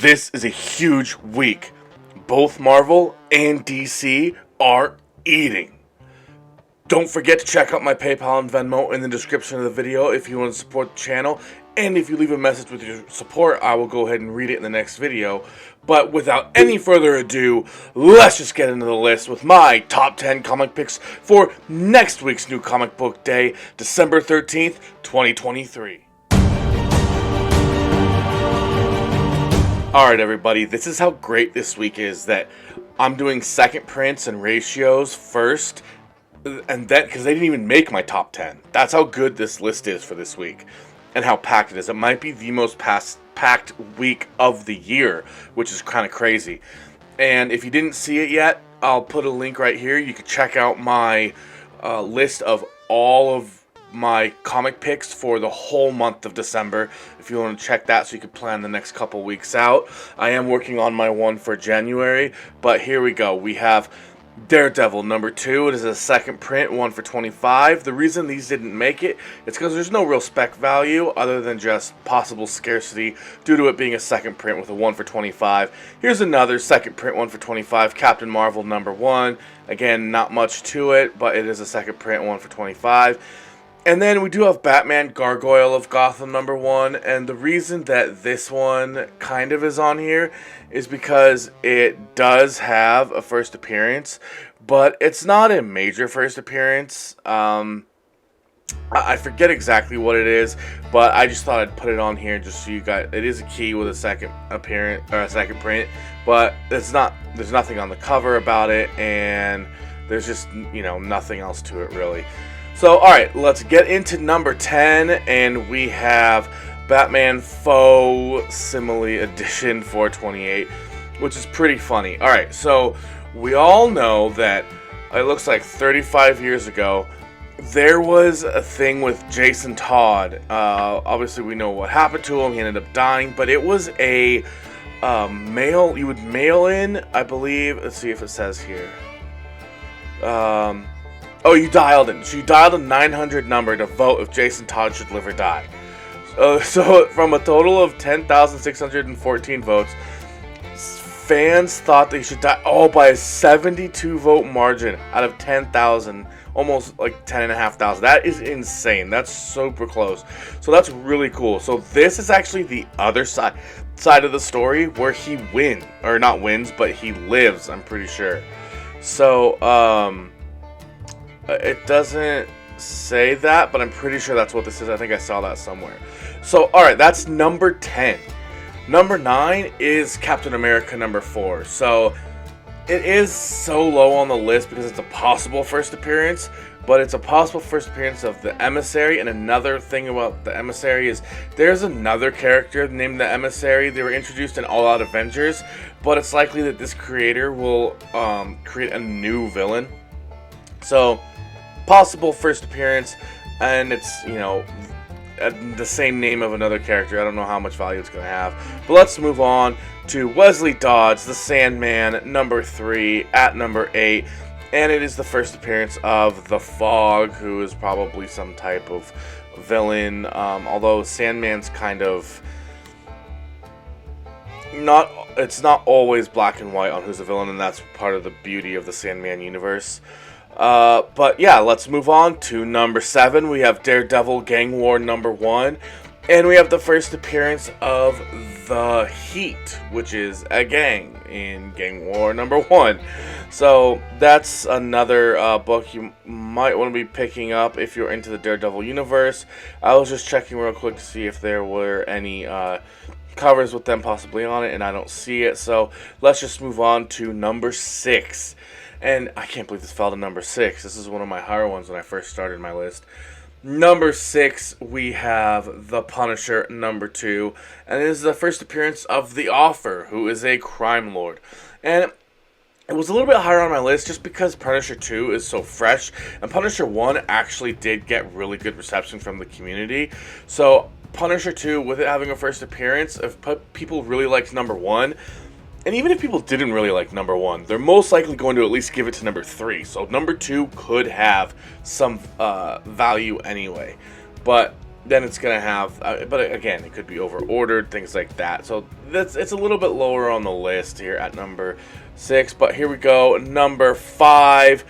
This is a huge week. Both Marvel and DC are eating. Don't forget to check out my PayPal and Venmo in the description of the video if you want to support the channel. And if you leave a message with your support, I will go ahead and read it in the next video. But without any further ado, let's just get into the list with my top 10 comic picks for next week's New Comic Book Day, December 13th, 2023. Alright everybody, this is how great this week is, that I'm doing second prints and ratios first, and then, because they didn't even make my top 10. That's how good this list is for this week, and how packed it is. It might be the most packed week of the year, which is kind of crazy. And if you didn't see it yet, I'll put a link right here. You can check out my list of all of my comic picks for the whole month of December, if you want to check that so you can plan the next couple weeks out. I am working on my one for January, but here we go. We have Daredevil number 2. It is a second print, 1 for 25. The reason these didn't make it is because there's no real spec value other than just possible scarcity due to it being a second print with a 1 for 25. Here's another second print, 1 for 25, Captain Marvel number 1. Again, not much to it, but it is a second print, 1 for 25. And then we do have Batman Gargoyle of Gotham number 1, and the reason that this one kind of is on here is because it does have a first appearance, but it's not a major first appearance. I forget exactly what it is, but I just thought I'd put it on here just so you guys. It is a key with a second appearance or a second print, but it's not. There's nothing on the cover about it, and there's just nothing else to it really. So, alright, let's get into number 10, and we have Batman Faux Simile Edition 428, which is pretty funny. Alright, so we all know that it looks like 35 years ago, there was a thing with Jason Todd. Obviously, we know what happened to him. He ended up dying, but it was a you would mail in, I believe. Let's see if it says here. Oh, you dialed in. So you dialed a 900 number to vote if Jason Todd should live or die. So from a total of 10,614 votes, fans thought they should die. Oh, by a 72 vote margin out of 10,000, almost like 10,500. That is insane. That's super close. So that's really cool. So this is actually the other side of the story where he wins, or not wins, but he lives. I'm pretty sure. So it doesn't say that, but I'm pretty sure that's what this is. I think I saw that somewhere. So, alright, that's number 10. Number 9 is Captain America number 4. So, it is so low on the list because it's a possible first appearance, but it's a possible first appearance of the Emissary. And another thing about the Emissary is there's another character named the Emissary. They were introduced in All Out Avengers, but it's likely that this creator will create a new villain. So, possible first appearance, and it's, the same name of another character. I don't know how much value it's going to have. But let's move on to Wesley Dodds, the Sandman, number 3, at number 8. And it is the first appearance of the Fog, who is probably some type of villain. Although Sandman's kind of it's not always black and white on who's a villain, and that's part of the beauty of the Sandman universe. But yeah, let's move on to number 7. We have Daredevil Gang War number 1. And we have the first appearance of the Heat, which is a gang in Gang War number 1. So that's another book you might want to be picking up if you're into the Daredevil universe. I was just checking real quick to see if there were any covers with them possibly on it, and I don't see it. So let's just move on to number 6. And I can't believe this fell to number 6. This is one of my higher ones when I first started my list. Number 6, we have The Punisher, number 2. And it is the first appearance of The Offer, who is a crime lord. And it was a little bit higher on my list just because Punisher 2 is so fresh. And Punisher 1 actually did get really good reception from the community. So Punisher 2, with it having a first appearance, if people really liked number 1, and even if people didn't really like number 1, they're most likely going to at least give it to number 3. So number 2 could have some value anyway. But then it's gonna have, but again, it could be over ordered, things like that. So it's a little bit lower on the list here at number 6. But here we go, number 5.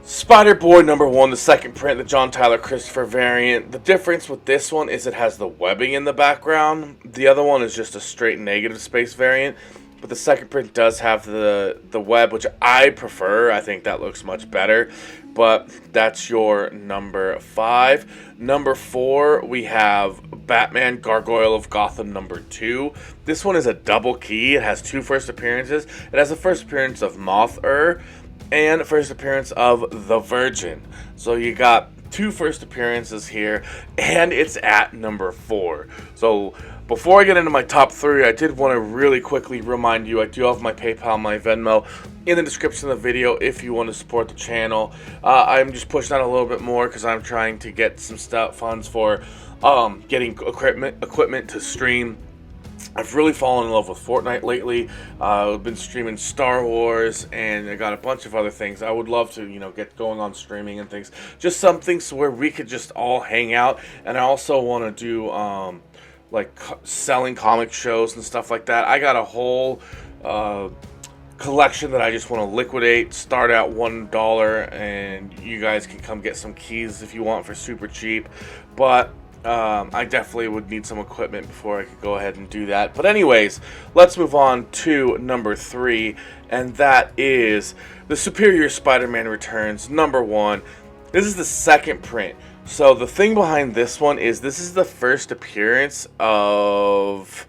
Spiderboy number 1, the second print, the John Tyler Christopher variant. The difference with this one is it has the webbing in the background. The other one is just a straight negative space variant. But the second print does have the web, which I prefer. I think that looks much better. But that's your number 5. Number 4, we have Batman Gargoyle of Gotham number 2. This one is a double key. It has 2 first appearances. It has the first appearance of Moth-Er and first appearance of the Virgin. So you got 2 first appearances here, and it's at number 4. So before I get into my top 3, I did want to really quickly remind you, I do have my PayPal, my Venmo in the description of the video if you want to support the channel. I'm just pushing out a little bit more because I'm trying to get some funds for getting equipment to stream. I've really fallen in love with Fortnite lately. I've been streaming Star Wars, and I got a bunch of other things. I would love to, get going on streaming and things. Just some things where we could just all hang out. And I also want to do, selling comic shows and stuff like that. I got a whole collection that I just want to liquidate. Start at $1, and you guys can come get some keys if you want for super cheap. But I definitely would need some equipment before I could go ahead and do that. But anyways, let's move on to number 3, and that is the Superior Spider-Man Returns number 1. This is the second print. So the thing behind this one is this is the first appearance of,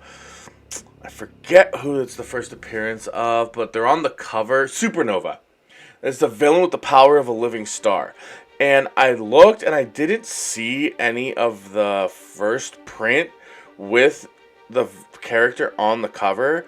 I forget who it's the first appearance of, but they're on the cover. Supernova. It's the villain with the power of a living star. And I looked and I didn't see any of the first print with the character on the cover.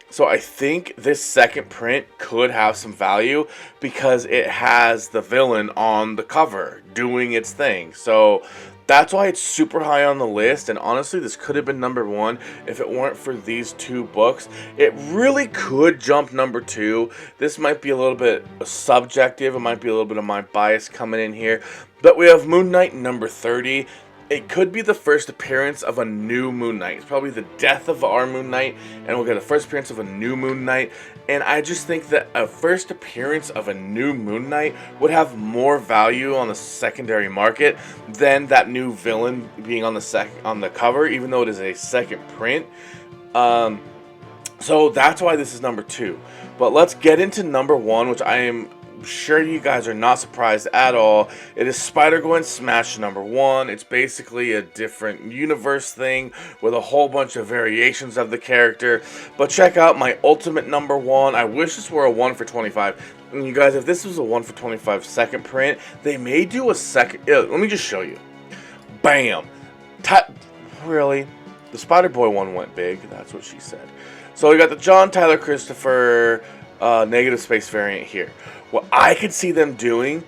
So I think this second print could have some value because it has the villain on the cover doing its thing. So that's why it's super high on the list, and honestly, this could have been number 1 if it weren't for these 2 books. It really could jump number 2. This might be a little bit subjective. It might be a little bit of my bias coming in here. But we have Moon Knight number 30. It could be the first appearance of a new Moon Knight. It's probably the death of our Moon Knight, and we'll get a first appearance of a new Moon Knight. And I just think that a first appearance of a new Moon Knight would have more value on the secondary market than that new villain being on the cover, even though it is a second print. So that's why this is number 2. But let's get into number 1, which I am sure you guys are not surprised at all. It is Spider-Gwen Smash number 1. It's basically a different universe thing with a whole bunch of variations of the character. But check out my ultimate number 1. I wish this were a 1 for 25. And you guys, if this was a 1 for 25 second print, they may do a second. Let me just show you. Bam! Really? The Spider-Boy one went big. That's what she said. So we got the John Tyler Christopher negative space variant here. What I could see them doing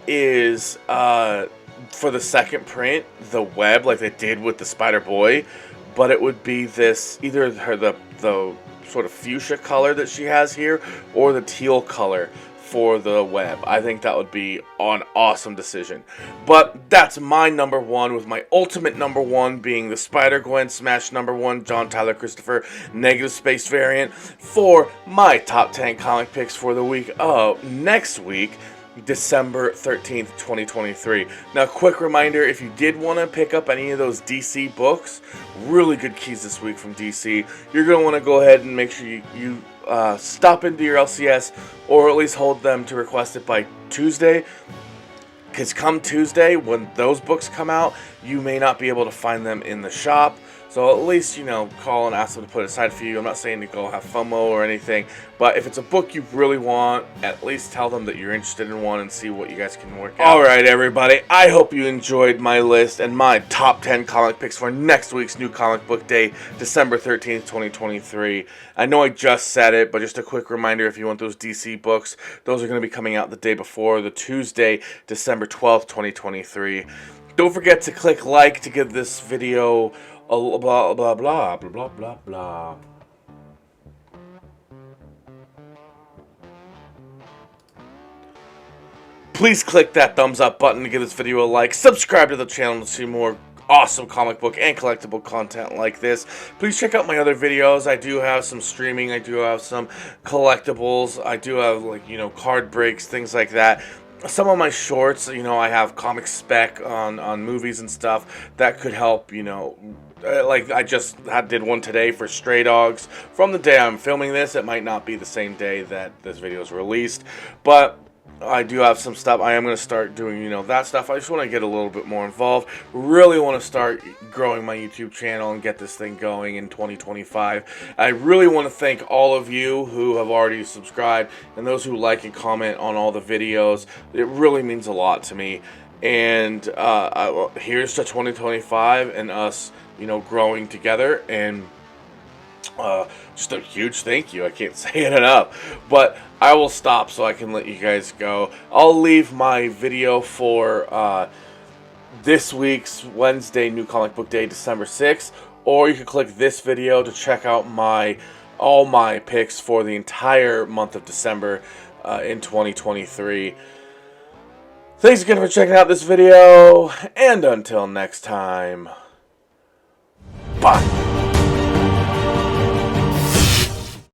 is, for the second print, the web like they did with the Spider-Boy, but it would be this, either the sort of fuchsia color that she has here, or the teal color for the web. I think that would be an awesome decision. But that's my number 1, with my ultimate number 1 being the Spider-Gwen Smash number 1 John Tyler Christopher negative space variant for my top 10 comic picks for the week of next week, December 13th, 2023. Now, quick reminder, if you did want to pick up any of those DC books, really good keys this week from DC, you're going to want to go ahead and make sure you stop into your LCS, or at least hold them to request it by Tuesday, because come Tuesday, when those books come out, you may not be able to find them in the shop. So at least, call and ask them to put it aside for you. I'm not saying to go have FOMO or anything, but if it's a book you really want, at least tell them that you're interested in one and see what you guys can work out. Alright, everybody, I hope you enjoyed my list and my top 10 comic picks for next week's new comic book day, December 13th, 2023. I know I just said it, but just a quick reminder, if you want those DC books, those are going to be coming out the day before, the Tuesday, December 12th, 2023. Don't forget to click like to give this video blah blah blah blah blah blah blah. Please click that thumbs up button to give this video a like. Subscribe to the channel to see more awesome comic book and collectible content like this. Please check out my other videos. I do have some streaming. I do have some collectibles. I do have, like, you know, card breaks, things like that. Some of my shorts, you know, I have comic spec on movies and stuff that could help, you know. Like, I just did one today for Stray Dogs. From the day I'm filming this, it might not be the same day that this video is released, but I do have some stuff. I am going to start doing, you know, that stuff. I just want to get a little bit more involved. Really want to start growing my YouTube channel and get this thing going in 2025. I really want to thank all of you who have already subscribed and those who like and comment on all the videos. It really means a lot to me. And here's to 2025 and us, you know, growing together. And just a huge thank you. I can't say it enough. But I will stop so I can let you guys go. I'll leave my video for this week's Wednesday, New Comic Book Day, December 6th. Or you can click this video to check out all my picks for the entire month of December in 2023. Thanks again for checking out this video. And until next time, bye.